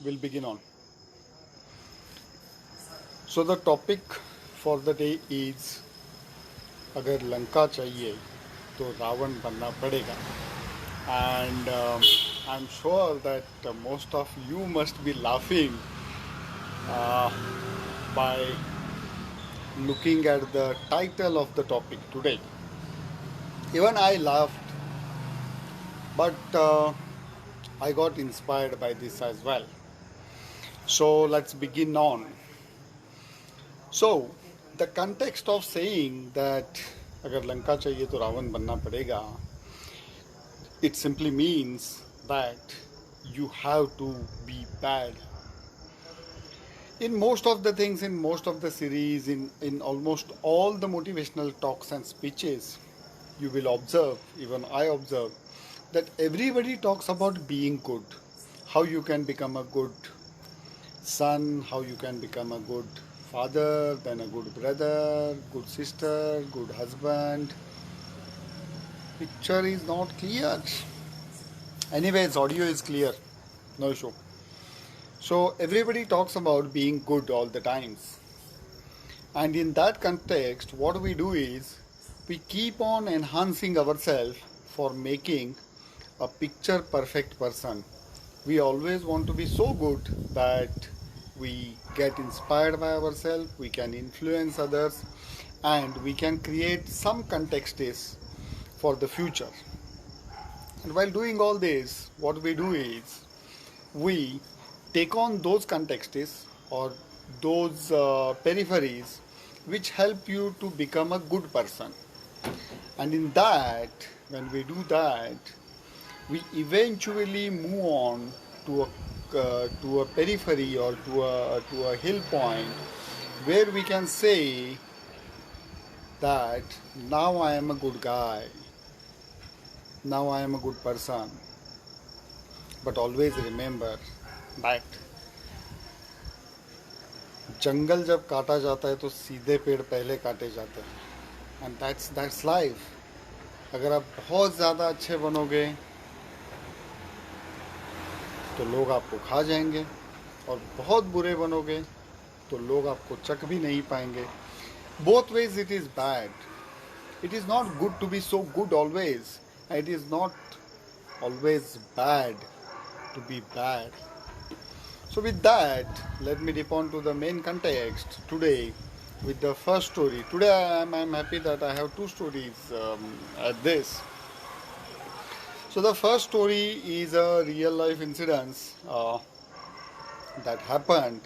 we'll begin on. So the topic for the day is अगर लंका चाहिए तो रावण बनना पड़ेगा. And I'm sure that most of you must be laughing uh, by looking at the title of the topic today. Even I laughed, but I got inspired by this as well. So let's begin on. So, the context of saying that अगर लंका चाहिए तो रावण बनना पड़ेगा, it simply means that you have to be bad. In most of the things, in most of the series, in almost all the motivational talks and speeches, you will observe, even I observe, that everybody talks about being good, how you can become a good son, how you can become a good father, then a good brother, good sister, good husband. Picture is not clear. Anyways, audio is clear, no issue. So everybody talks about being good all the times. And in that context, what we do is we keep on enhancing ourselves for making a picture perfect person. We always want to be so good that we get inspired by ourselves, we can influence others, and we can create some contexts for the future. And while doing all this, what we do is we take on those contexts or those peripheries which help you to become a good person. And in that, when we do that, we eventually move on to a periphery or to a hill point where we can say that now I am a good guy, now I am a good person. But always remember that जंगल जब काटा जाता है तो सीधे पेड़ पहले काटे जाते हैं. And that's life. अगर आप बहुत ज़्यादा अच्छे बनोगे तो लोग आपको खा जाएंगे, और बहुत बुरे बनोगे तो लोग आपको चख भी नहीं पाएंगे. Both ways it is bad. It is not good to be so good always, इट इज़ नॉट always bad to be bad. So with that, let me dip on to the main context today with the first story. Today I'm happy that I have two stories at this. So the first story is a real life incident that happened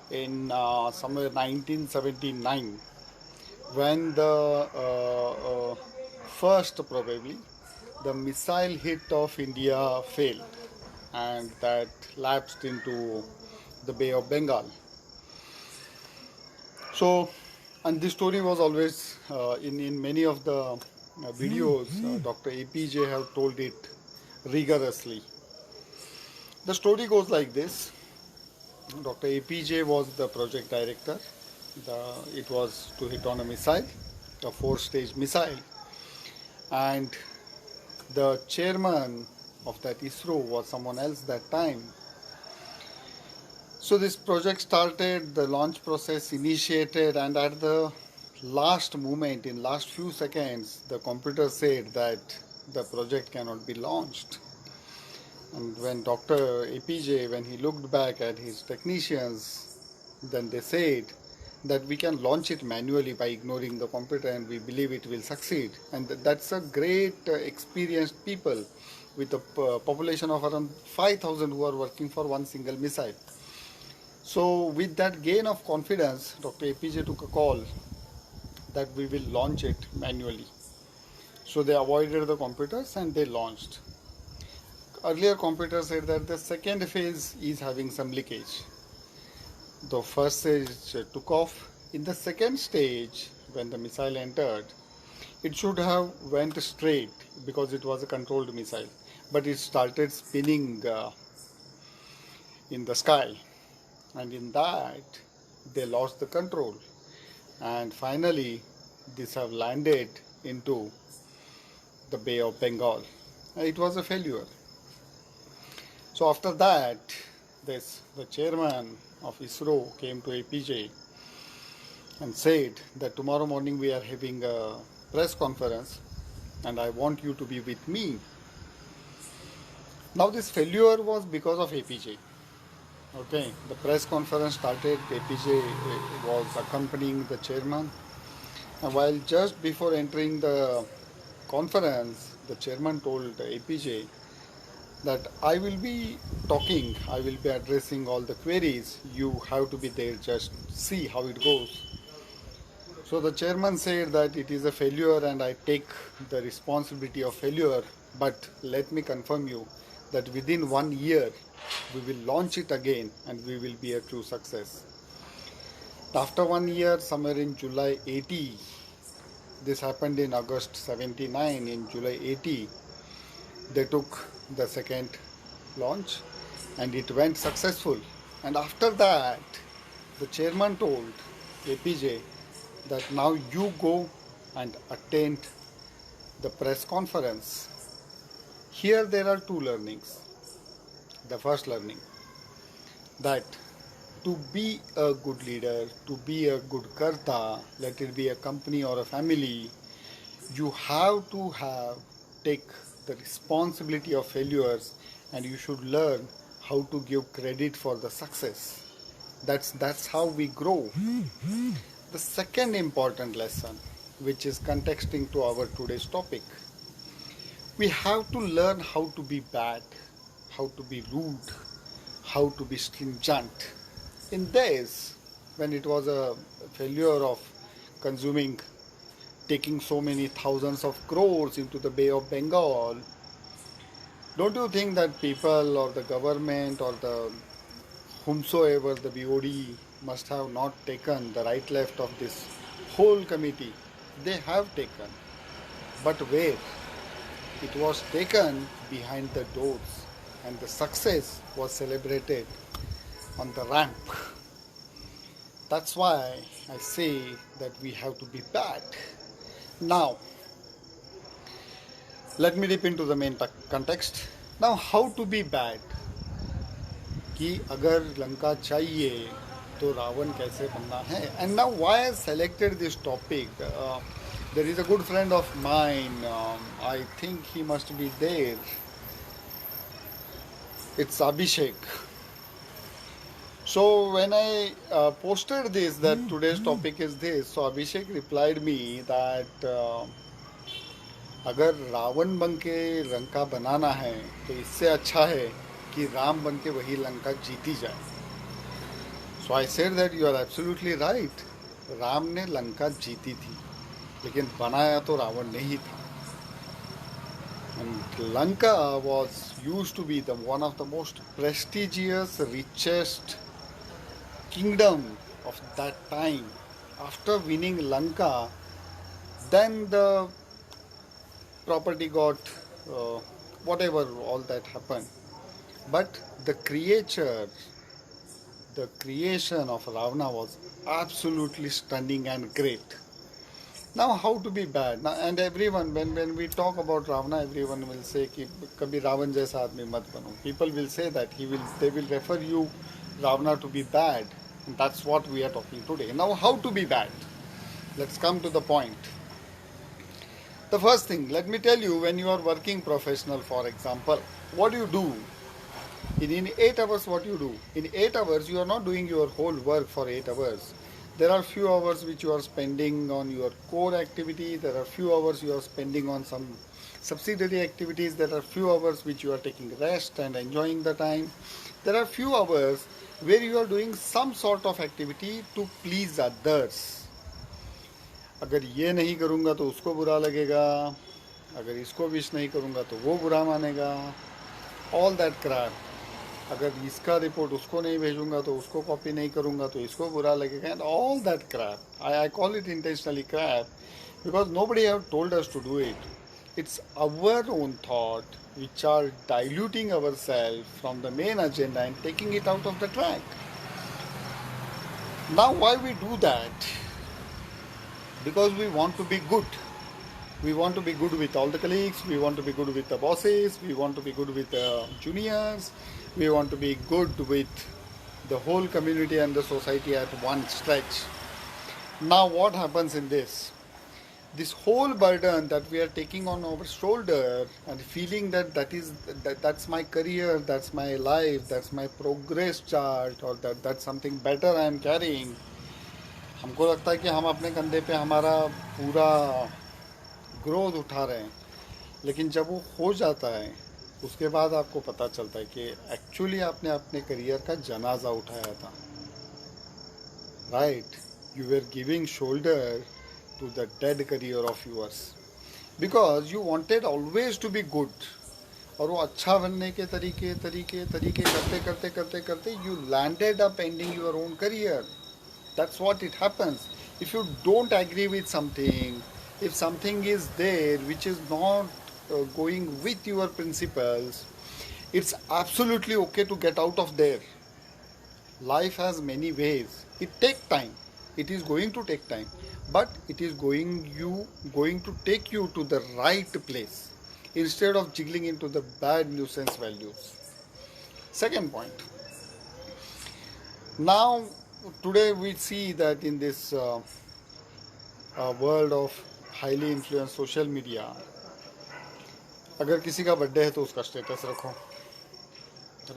in somewhere 1979 when the first probably the missile hit of India failed and that lapsed into the Bay of Bengal. So, and this story was always in many of the videos, Dr. APJ have told it rigorously. The story goes like this. Dr. APJ was the project director. It was to hit on a missile, a 4-stage missile, and the chairman of that ISRO was someone else that time. So this project started, the launch process initiated, and at the last moment, in last few seconds, the computer said that the project cannot be launched. And when Dr. APJ, when he looked back at his technicians, then they said that we can launch it manually by ignoring the computer and we believe it will succeed. And that's a great experienced people with a population of around 5,000 who are working for one single missile. So with that gain of confidence, Dr. APJ took a call that we will launch it manually. So they avoided the computers and they launched. Earlier computers said that the second phase is having some leakage. The first stage took off. In the second stage, when the missile entered, it should have went straight because it was a controlled missile, but it started spinning in the sky, and in that they lost the control, and finally this have landed into the Bay of Bengal. It was a failure. So after that, the chairman of ISRO came to APJ and said that tomorrow morning we are having a press conference and I want you to be with me. Now this failure was because of APJ. Okay, the press conference started, APJ was accompanying the chairman, and while just before entering the conference, the chairman told APJ that I will be talking, I will be addressing all the queries, you have to be there, just see how it goes. So the chairman said that it is a failure and I take the responsibility of failure, but let me confirm you that within 1 year we will launch it again and we will be a true success. After 1 year, somewhere in July 80, this happened in August 79, in July 80, they took the second launch and it went successful. And after that, the chairman told APJ that now you go and attend the press conference. Here there are two learnings. The first learning, that to be a good leader, to be a good karta, let it be a company or a family, you have to take the responsibility of failures and you should learn how to give credit for the success. That's how we grow. The second important lesson, which is contexting to our today's topic, we have to learn how to be bad, how to be rude, how to be stringent. In this, when it was a failure of taking so many thousands of crores into the Bay of Bengal, don't you think that people or the government or the whomsoever, the BOD, must have not taken the right left of this whole committee? They have taken. But where? It was taken behind the doors and the success was celebrated on the ramp. That's why I say that we have to be bad. Now, let me dip into the main context. Now, how to be bad? कि अगर लंका चाहिए तो रावण कैसे बनना है? And now why I selected this topic? There is a good friend of mine. I think he must be there. It's Abhishek. So when I posted this, that today's topic is this, so Abhishek replied me that अगर रावण बन के लंका बनाना है तो इससे अच्छा है कि राम बन के वही लंका जीती जाए. So I said that you are absolutely right. Ram ने लंका जीती थी, लेकिन बनाया तो रावण ने ही था. And Lanka was used to be one of the most prestigious, richest kingdom of that time. After winning Lanka, then the property got whatever, all that happened. But the creation of Ravana was absolutely stunning and great. Now, how to be bad? Now, and everyone, when we talk about Ravana, everyone will say कि कभी रावण जैसा आदमी मत बनो. People will say that they will refer you Ravana to be bad. And that's what we are talking today. Now, how to be bad? Let's come to the point. The first thing, let me tell you, when you are working professional, for example, what do you do? In 8 hours, what you do? In 8 hours, you are not doing your whole work for 8 hours. There are few hours which you are spending on your core activity. There are few hours you are spending on some subsidiary activities. There are few hours which you are taking rest and enjoying the time. There are few hours where you are doing some sort of activity to please others. अगर ये नहीं करूँगा तो उसको बुरा लगेगा, अगर इसको विश नहीं करूँगा तो वो बुरा मानेगा. All that crap. अगर इसका रिपोर्ट उसको नहीं भेजूंगा तो उसको कॉपी नहीं करूंगा तो इसको बुरा लगेगा. And all that crap. I call it intentionally crap because nobody have told us to do it. It's our own thought which are diluting ourselves from the main agenda and taking it out of the track. Now why we do that? Because we want to be good. We want to be good with all the colleagues, we want to be good with the bosses, we want to be good with the juniors, we want to be good with the whole community and the society at one stretch. Now what happens in this whole burden that we are taking on our shoulder and feeling that that's my career, that's my life, that's my progress chart, or that's something better I am carrying, हमको लगता है कि हम अपने कंधे पे हमारा पूरा ग्रोथ उठा रहे हैं. लेकिन जब वो हो जाता है उसके बाद आपको पता चलता है कि एक्चुअली आपने अपने करियर का जनाजा उठाया था. Right, you are giving shoulder to the dead career of yours because you wanted always to be good. और वो अच्छा बनने के तरीके तरीके तरीके करते करते करते करते you landed up ending your own career. That's what it happens. If you don't agree with something, if something is there which is not going with your principles, it's absolutely okay to get out of there. Life has many ways. It takes time. It is going to take time, but it is going to take you to the right place instead of jiggling into the bad nuisance values. Second point. Now, today we see that in this world of highly influenced social media, अगर किसी का birthday है तो उसका status रखो.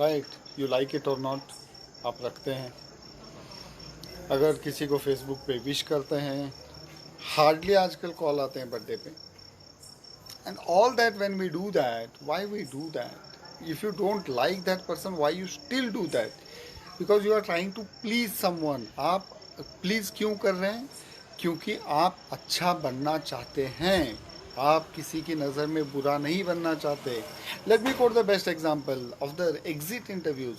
Right, you like it और not, आप रखते हैं. अगर किसी को फेसबुक पे विश करते हैं, हार्डली आजकल कॉल आते हैं बर्थडे पे. And all that when we do that, why we do that? If you don't like that person, why you still do that? Because you are trying to please someone. आप please क्यों कर रहे हैं? क्योंकि आप अच्छा बनना चाहते हैं, आप किसी की नज़र में बुरा नहीं बनना चाहते. Let me quote the best example of the exit interviews.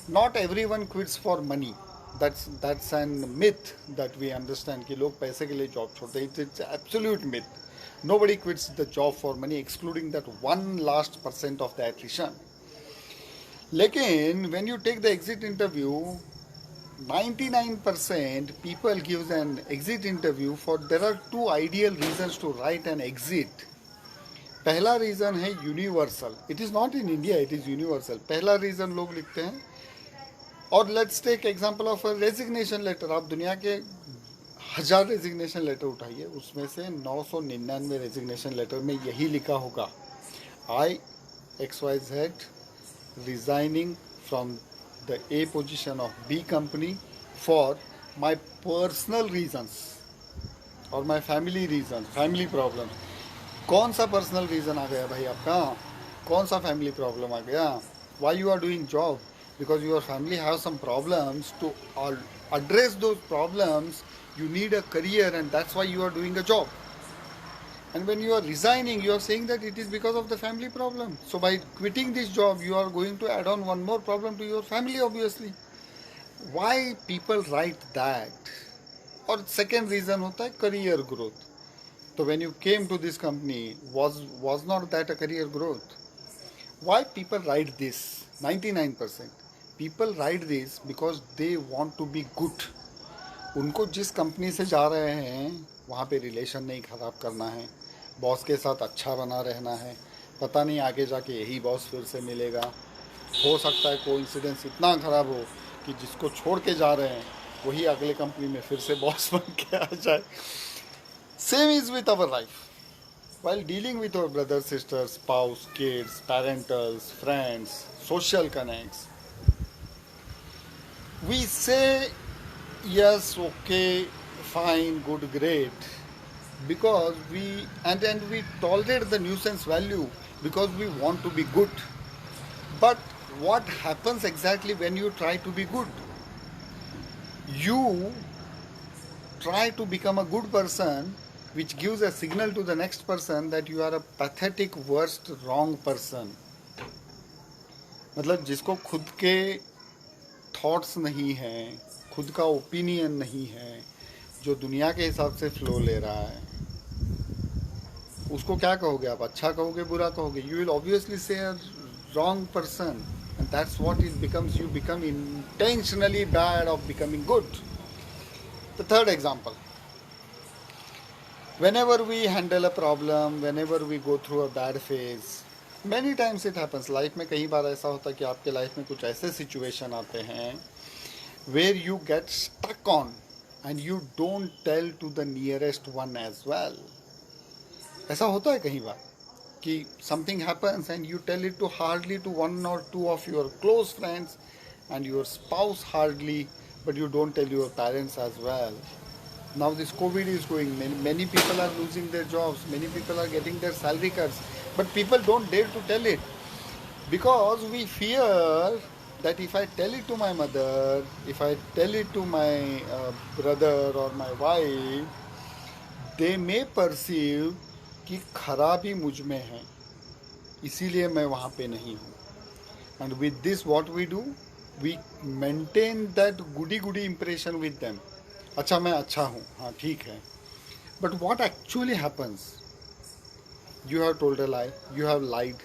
Not everyone quits for money. That's an myth that we understand कि लोग पैसे के लिए जॉब छोड़ते हैं. It's absolute myth. Nobody quits the job for money, excluding that 1% of the attrition. लेकिन when you take the exit interview, 99% people gives an exit interview for there are two ideal reasons to write an exit. पहला reason है universal. It is not in India, it is universal. पहला reason लोग लिखते हैं. और let's take example of a resignation letter. आप दुनिया के 1000 रेजिग्नेशन लेटर उठाइए, उसमें से 999 रेजिग्नेशन लेटर में यही लिखा होगा, I XYZ resigning from the A position of B company for my personal reasons और my family reason, family problem. कौन सा पर्सनल रीज़न आ गया भाई आपका? कौन सा फैमिली प्रॉब्लम आ गया? Why you are doing job? Because your family has some problems. To address those problems, you need a career, and that's why you are doing a job. And when you are resigning, you are saying that it is because of the family problem. So by quitting this job, you are going to add on one more problem to your family, obviously. Why people write that? और second reason होता है career growth. So when you came to this company, was not that a career growth? Why people write this? 99%. People write this because they want to be good. उनको जिस company से जा रहे हैं वहाँ पे रिलेशन नहीं ख़राब करना है, बॉस के साथ अच्छा बना रहना है. पता नहीं आगे जाके यही बॉस फिर से मिलेगा. हो सकता है कोइंसिडेंस इतना ख़राब हो कि जिसको छोड़ के जा रहे हैं वही अगले कंपनी में फिर से बॉस बन के आ जाए. Same is with our life. While dealing with our brothers, sisters, spouse, kids, parentals, friends, social connects, we say yes, okay, fine, good, great, because we tolerate the nuisance value because we want to be good. But what happens exactly when you try to be good? You try to become a good person, which gives a signal to the next person that you are a pathetic, worst, wrong person. मतलब जिसको खुद के thoughts नहीं हैं, खुद का opinion नहीं है, जो दुनिया के हिसाब से फ्लो ले रहा है, उसको क्या कहोगे आप? अच्छा कहोगे, बुरा कहोगे? यू विल ऑब्वियसली से a wrong person, and that's what it becomes. You become intentionally bad of becoming good. The third example. Whenever we handle a problem, whenever we go through a bad phase, many times it happens. Life में कई बार ऐसा होता है कि आपके life में कुछ ऐसे सिचुएशन आते हैं where you get stuck on and you don't tell to the nearest one as well. ऐसा होता है कई बार कि something happens and you tell it to hardly to one or two of your close friends and your spouse hardly, but you don't tell your parents as well. Now this COVID is going, many people are losing their jobs, many people are getting their salary cuts, but people don't dare to tell it because we fear that if I tell it to my mother, if I tell it to my brother or my wife, they may perceive कि खराबी मुझ में है, इसीलिए मैं वहाँ पे नहीं हूँ. And with this what we do, we maintain that goody goody impression with them. अच्छा मैं अच्छा हूँ, हाँ ठीक है. But what actually happens? You have told a lie, you have lied.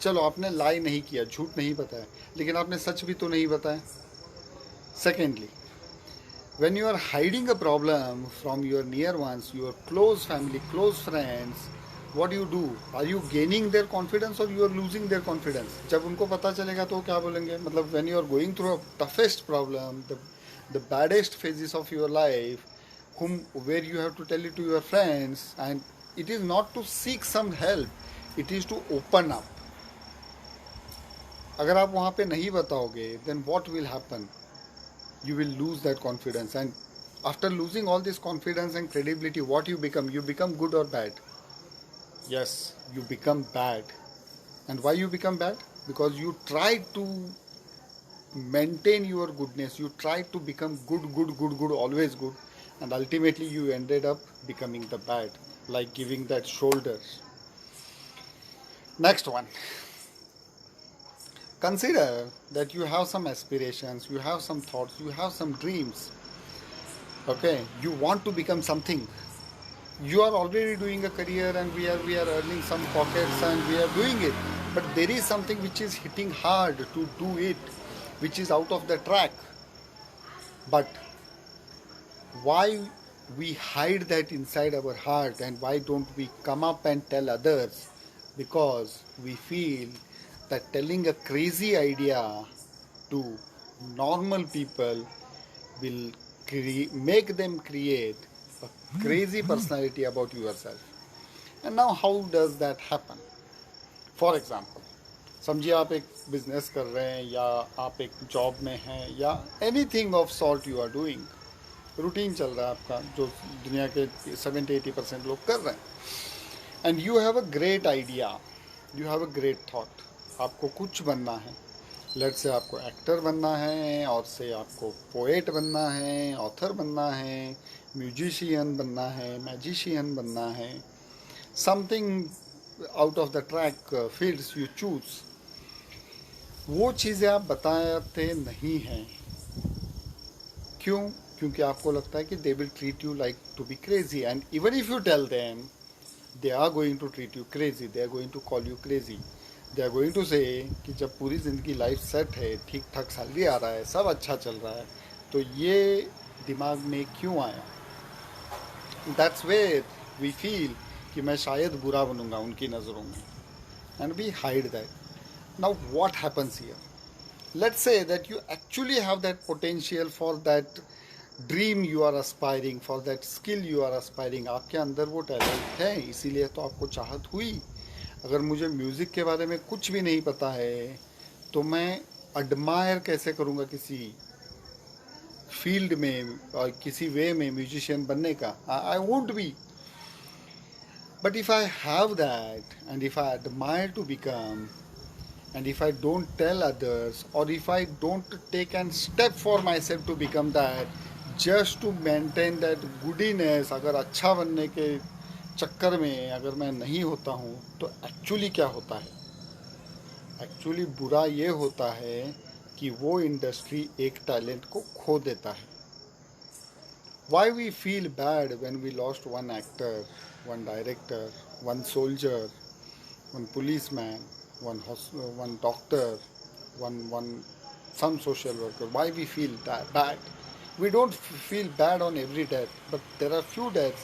चलो आपने लाई नहीं किया, झूठ नहीं बताया, लेकिन आपने सच भी तो नहीं बताया. Secondly, when you are hiding a problem from your near ones, your close family, close friends, what do? Are you gaining their confidence or you are losing their confidence? जब उनको पता चलेगा तो क्या बोलेंगे? मतलब when you are going through a toughest problem, the baddest phases of your life, where you have to tell it to your friends, and it is not to seek some help, it is to open up. अगर आप वहाँ पे नहीं बताओगे, then what will happen? You will lose that confidence, and after losing all this confidence and credibility, what you become? You become good or bad? Yes, you become bad. And why you become bad? Because you try to maintain your goodness, you try to become good, always good, and ultimately you ended up becoming the bad, like giving that shoulder. Next one. Consider that you have some aspirations, you have some thoughts, you have some dreams. Okay, you want to become something. You are already doing a career and we are earning some pockets and we are doing it. But there is something which is hitting hard to do it, which is out of the track. But why we hide that inside our heart and why don't we come up and tell others? Because we feel that telling a crazy idea to normal people will make them create a crazy personality about yourself. And now how does that happen? For example, समझिए आप एक business कर रहे हैं या आप एक job में हैं या anything of sort you are doing, routine चल रहा है आपका जो दुनिया के 70-80% लोग कर रहे हैं. And you have a great idea, you have a great thought. आपको कुछ बनना है, लेट से आपको एक्टर बनना है, और से आपको पोएट बनना है, ऑथर बनना है, म्यूजिशियन बनना है, मैजिशियन बनना है, something out of the track fields you choose. वो चीज़ें आप बताते नहीं हैं. क्यों? क्योंकि आपको लगता है कि they will treat you like to be crazy, and even if you tell them, they are going to treat you crazy, they are going to call you crazy. They are going to say कि जब पूरी ज़िंदगी life set है, ठीक ठाक salary आ रहा है, सब अच्छा चल रहा है, तो ये दिमाग में क्यों आया? दैट्स वेयर वी फील कि मैं शायद बुरा बनूंगा उनकी नज़रों में, and we hide that. Now what happens here? Let's say that you actually have that potential for that dream you are aspiring, for that skill you are aspiring. आपके अंदर वो टैलेंट है, इसीलिए तो आपको चाहत हुई. अगर मुझे म्यूज़िक के बारे में कुछ भी नहीं पता है तो मैं एडमायर कैसे करूँगा किसी फील्ड में और किसी वे में म्यूजिशियन बनने का? I won't be. But if I have that and if I admire to become, and if I don't tell others, or if I don't take a step for myself to become that, just to maintain that goodiness, अगर अच्छा बनने के चक्कर में अगर मैं नहीं होता हूँ तो एक्चुअली क्या होता है? एक्चुअली बुरा ये होता है कि वो इंडस्ट्री एक टैलेंट को खो देता है. Why we feel bad when we lost one actor, one director, one soldier, one policeman, one doctor, one some social worker? Why we feel that bad? We don't feel bad on every death, but there are few deaths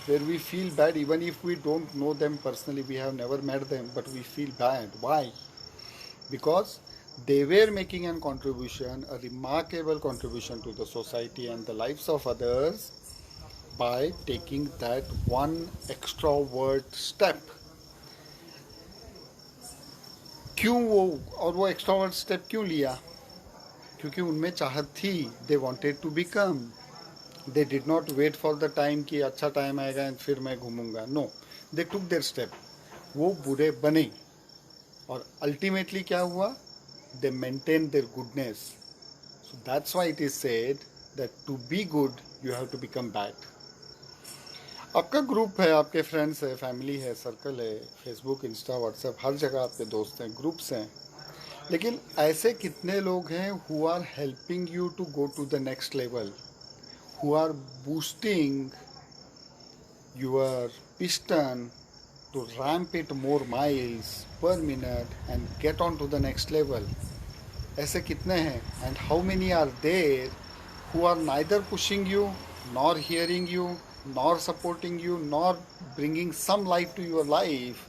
where we feel bad even if we don't know them personally, we have never met them, but we feel bad. Why? Because they were making a contribution, a remarkable contribution to the society and the lives of others by taking that one extrovert step. क्यों वो और वो extrovert step क्यों लिया? क्योंकि उनमें चाहत थी. They wanted to become. They did not wait for the time कि अच्छा टाइम आएगा एंड फिर मैं घूमूंगा. No, they took their step. वो बुरे बने और अल्टीमेटली क्या हुआ? They maintain their goodness. So that's why it is said that to be good you have to become bad. आपका ग्रुप है, आपके फ्रेंड्स है, फैमिली है, सर्कल है, फेसबुक, इंस्टा, व्हाट्सएप, हर जगह आपके दोस्त हैं, ग्रुप्स हैं. लेकिन ऐसे कितने लोग हैं who are helping you to go to the next level, who are boosting your piston to ramp it more miles per minute and get on to the next level. ऐसे कितने हैं? And how many are there who are neither pushing you, nor hearing you, nor supporting you, nor bringing some light to your life,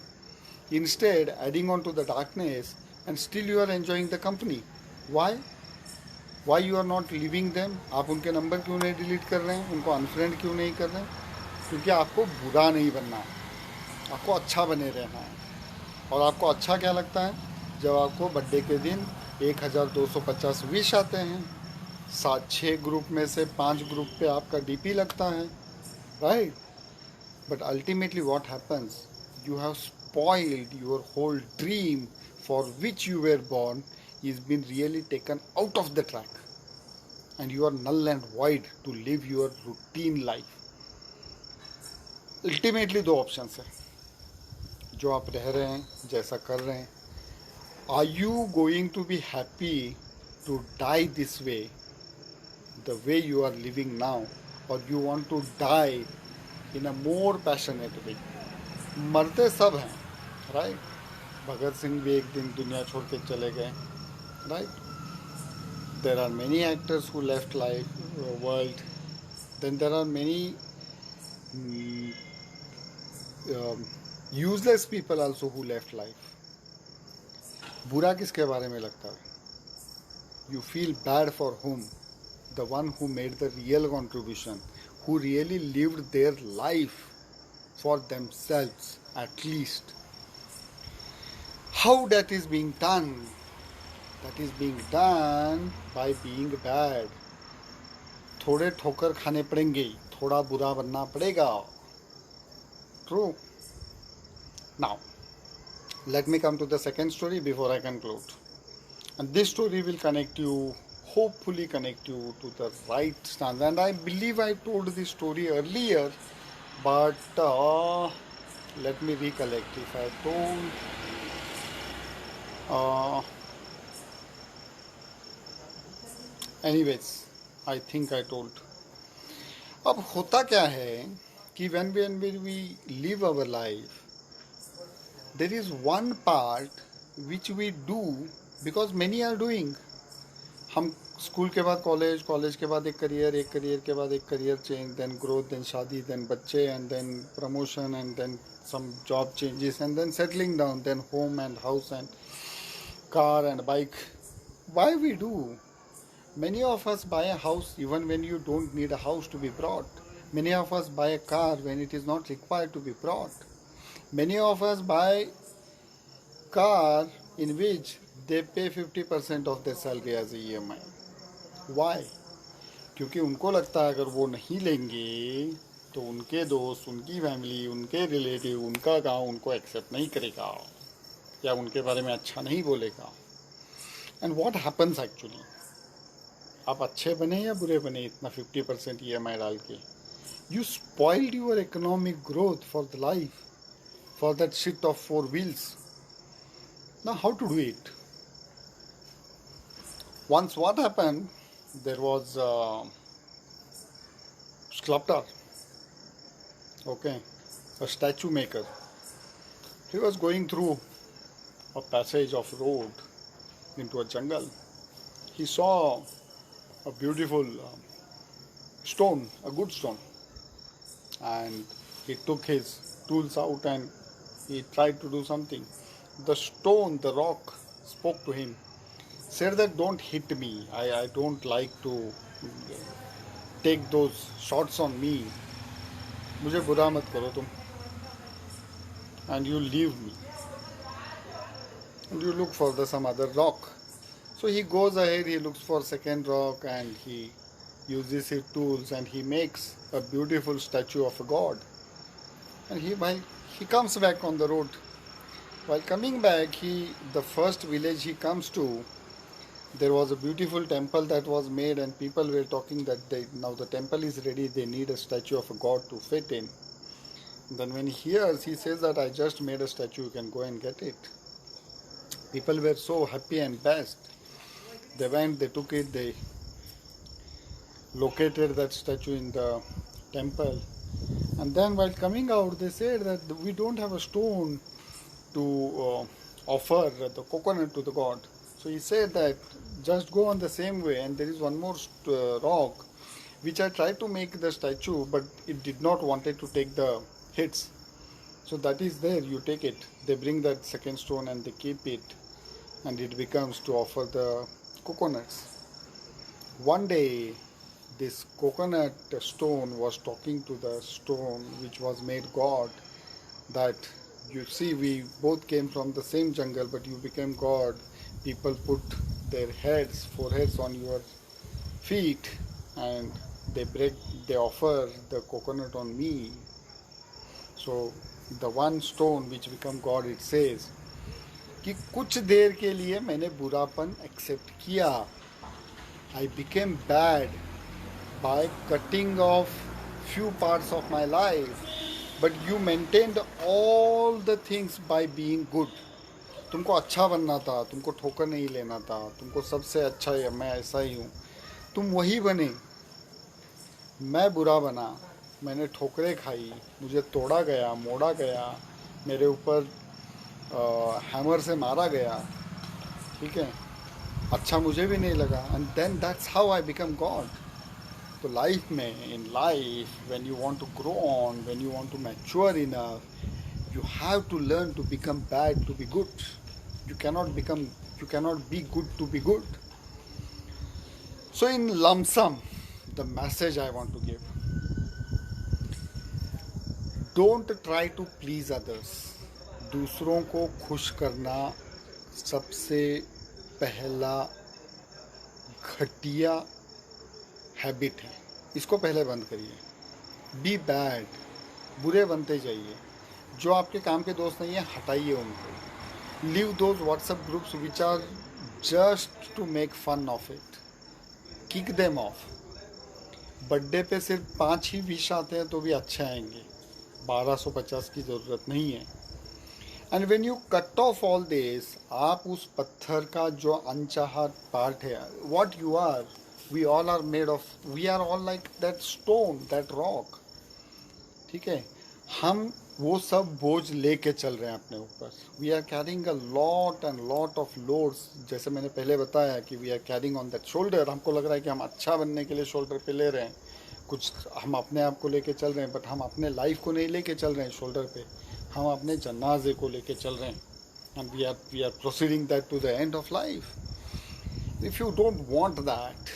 instead adding on to the darkness, and still you are enjoying the company? Why? Why you are not leaving them? आप उनके number क्यों नहीं delete कर रहे हैं? उनको unfriend क्यों नहीं कर रहे हैं? क्योंकि आपको बुरा नहीं बनना है, आपको अच्छा बने रहना है. और आपको अच्छा क्या लगता है? जब आपको बर्थडे के दिन 1250 विश आते हैं, 7-6 ग्रुप में से 5 ग्रुप पे आपका डीपी लगता है, right? But ultimately what happens? You have spoiled your whole dream for which you were born is been really taken out of the track and you are null and void to live your routine life. Ultimately 2 options है जो आप रह रहे हैं, जैसा कर रहे हैं. Are you going to be happy to die this way, the way you are living now, और you want to die in a more passionate way? मरते सब हैं, राइट? भगत सिंह भी एक दिन दुनिया छोड़ के चले गए, right? There are many actors who left life world. Then there are many useless people also who left life. बुरा किसके बारे में लगता है? You feel bad for whom? The one who made the real contribution, who really lived their life for themselves at least. How that is being done? That is being done by being bad. थोड़े ठोकर खाने पड़ेंगे, थोड़ा बुरा बनना पड़ेगा. True. Now, let me come to the second story before I conclude. And this story will connect you, hopefully connect you to the right stance. And I believe I told this story earlier, but let me recollect if I told. Anyways, I think I told. अब होता क्या है कि when we live our life, there is one part which we do because many are doing. हम school के बाद college, college के बाद एक करियर, एक करियर के बाद एक career change, then growth, then शादी, देन बच्चे, and then promotion, and then some job changes, and then settling down, then home and house and car and bike. Why we do? Many of us buy a house even when you don't need a house to be bought. Many of us buy a car when it is not required to be bought. Many of us buy car in which they pay 50% of their salary as a EMI. Why? क्योंकि उनको लगता है अगर वो नहीं लेंगे तो उनके दोस्त, उनकी फैमिली, उनके रिलेटिव, उनका गांव उनको एक्सेप्ट नहीं करेगा या उनके बारे में अच्छा नहीं बोलेगा. And what happens actually? आप अच्छे बने या बुरे बने, इतना 50% EMI डाल के, you spoiled your economic growth for the life, for that shit of 4 wheels. Now how to do it? Once what happened, there was a sculptor, okay, a statue maker. He was going through a passage of road into a jungle. He saw a beautiful stone, a good stone, and He took his tools out and he tried to do something. The stone, the rock, spoke to him, said that don't hit me. I don't like to take those shots on me. मुझे बुरा मत करो तुम. And you leave me. And you look for some other rock. So he goes ahead, he looks for second rock and he uses his tools and he makes a beautiful statue of a god. And while he comes back on the road, while coming back, the first village he comes to, there was a beautiful temple that was made and people were talking that now the temple is ready, they need a statue of a god to fit in. Then when he hears, he says that I just made a statue, you can go and get it. People were so happy and blessed. They went, they took it, they located that statue in the temple. And then while coming out, they said that we don't have a stone to offer the coconut to the god. So he said that just go on the same way, and there is one more rock which I tried to make the statue, but it did not wanted to take the hits. So that is there, you take it. They bring that second stone and they keep it, and it becomes to offer the coconuts. One day, this coconut stone was talking to the stone which was made God, that you see, we both came from the same jungle, but you became God. People put their foreheads on your feet, and they offer the coconut on me. So the one stone which become God, it says कि कुछ देर के लिए मैंने बुरापन accept किया. I became bad by cutting off few parts of my life, but you maintained all the things by being good. तुमको अच्छा बनना था, तुमको ठोकर नहीं लेना था, तुमको सबसे अच्छा है मैं ऐसा ही हूँ, तुम वही बने. मैं बुरा बना, मैंने ठोकरें खाई, मुझे तोड़ा गया, मोड़ा गया, मेरे ऊपर हैमर से मारा गया, ठीक है, अच्छा मुझे भी नहीं लगा. And then that's how I become god. तो लाइफ में, in life, when you want to grow on, when you want to mature enough, you have to learn to become bad to be good. You cannot be good to be good. So in lump sum, the message I want to give, don't try to please others. दूसरों को खुश करना सबसे पहला घटिया habit है. इसको पहले बंद करिए. बी बैड, बुरे बनते जाइए. जो आपके काम के दोस्त नहीं है, हटाइए उनको. Leave those WhatsApp groups which are just to make fun of it. Kick them off. Birthday पे सिर्फ 5 ही विश आते हैं तो भी अच्छे आएंगे. 1250 की ज़रूरत नहीं है. And when you cut off all this, आप उस पत्थर का जो अनचाहा पार्ट है, what you are, we all are made of, we are all like that stone, that rock. ठीक है, हम वो सब बोझ लेके चल रहे हैं अपने ऊपर. We are carrying a lot and lot of loads. जैसे मैंने पहले बताया कि we are carrying on that shoulder. हमको लग रहा है कि हम अच्छा बनने के लिए शोल्डर पे ले रहे हैं, कुछ हम अपने आप को लेके चल रहे हैं, बट हम अपने लाइफ को नहीं लेके चल रहे हैं शोल्डर पे, हम अपने जनाजे को लेके चल रहे हैं. And we are proceeding that to the end of life. If you don't want that,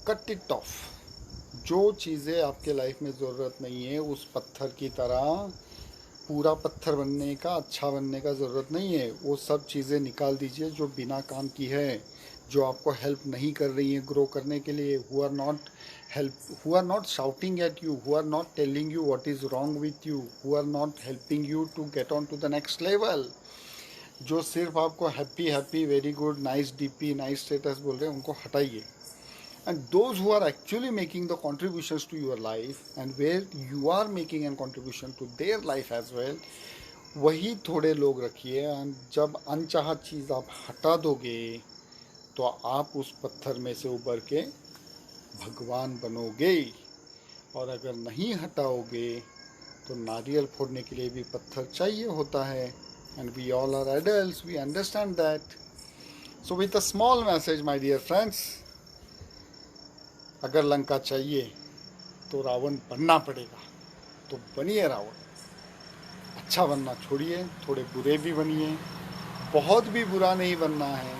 cut it off. जो चीज़ें आपके लाइफ में ज़रूरत नहीं है, उस पत्थर की तरह पूरा पत्थर बनने का, अच्छा बनने का ज़रूरत नहीं है. वो सब चीज़ें निकाल दीजिए जो बिना काम की है, जो आपको हेल्प नहीं कर रही है ग्रो करने के लिए. Who are not shouting at you, who are not telling you what is wrong with you, who are not helping you to get on to the next level. जो सिर्फ आपको happy, very good, nice DP, nice status बोल रहे हैं, उनको हटाइए. And those who are actually making the contributions to your life and where you are making a contribution to their life as well, वही थोड़े लोग रखिए. and जब अनचाहा चीज़ आप हटा दोगे तो आप उस पत्थर में से उबर के भगवान बनोगे. और अगर नहीं हटाओगे तो नारियल फोड़ने के लिए भी पत्थर चाहिए होता है. and we all are adults, we understand that. So with a small message, my dear friends, अगर लंका चाहिए तो रावण बनना पड़ेगा. तो बनिए रावण। अच्छा बनना छोड़िए, थोड़े बुरे भी बनिए। बहुत भी बुरा नहीं बनना है,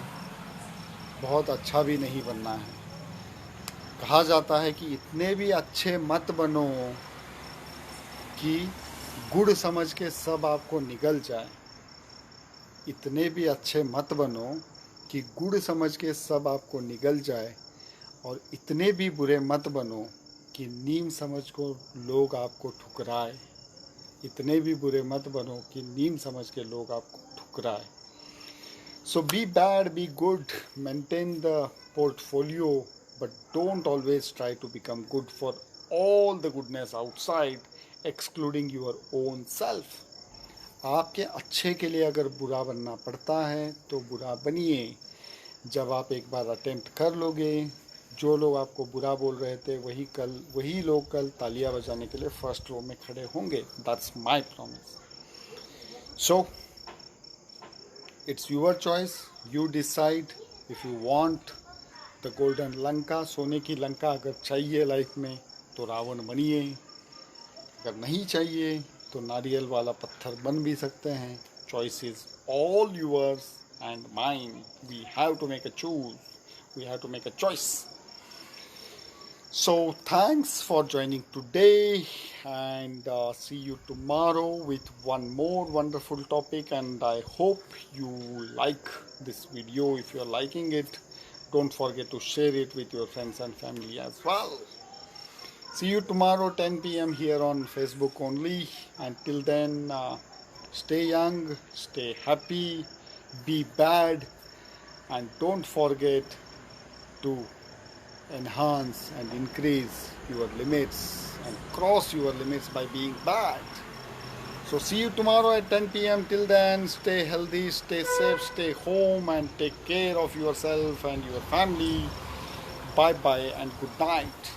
बहुत अच्छा भी नहीं बनना है। कहा जाता है कि इतने भी अच्छे मत बनो कि गुड़ समझ के सब आपको निगल जाए। इतने भी अच्छे मत बनो कि गुड़ समझ के सब आपको निगल जाए, और इतने भी बुरे मत बनो कि नीम समझ को लोग आपको ठुकराए। इतने भी बुरे मत बनो कि नीम समझ के लोग आपको ठुकराए। So be bad, be good, maintain the portfolio, but don't always try to become good for all the goodness outside, excluding your own self. आपके अच्छे के लिए अगर बुरा बनना पड़ता है तो बुरा बनिए। जब आप एक बार अटेम्प्ट कर लोगे, जो लोग आपको बुरा बोल रहे थे वही लोग कल तालियां बजाने के लिए फर्स्ट रो में खड़े होंगे। That's my promise. So it's your choice. You decide if you want the golden Lanka, सोने की लंका अगर चाहिए लाइफ में तो रावण बनिए। अगर नहीं चाहिए तो नारियल वाला पत्थर बन भी सकते हैं। Choice is all yours and mine. We have to make a choose. We have to make a choice. So thanks for joining today, and see you tomorrow with one more wonderful topic. And I hope you like this video. If you are liking it, don't forget to share it with your friends and family as well. See you tomorrow 10 p.m. here on Facebook only. Until then, stay young, stay happy, be bad, and don't forget to enhance and increase your limits and cross your limits by being bad. So see you tomorrow at 10 p.m. Till then, stay healthy, stay safe, stay home, and take care of yourself and your family. Bye bye and good night.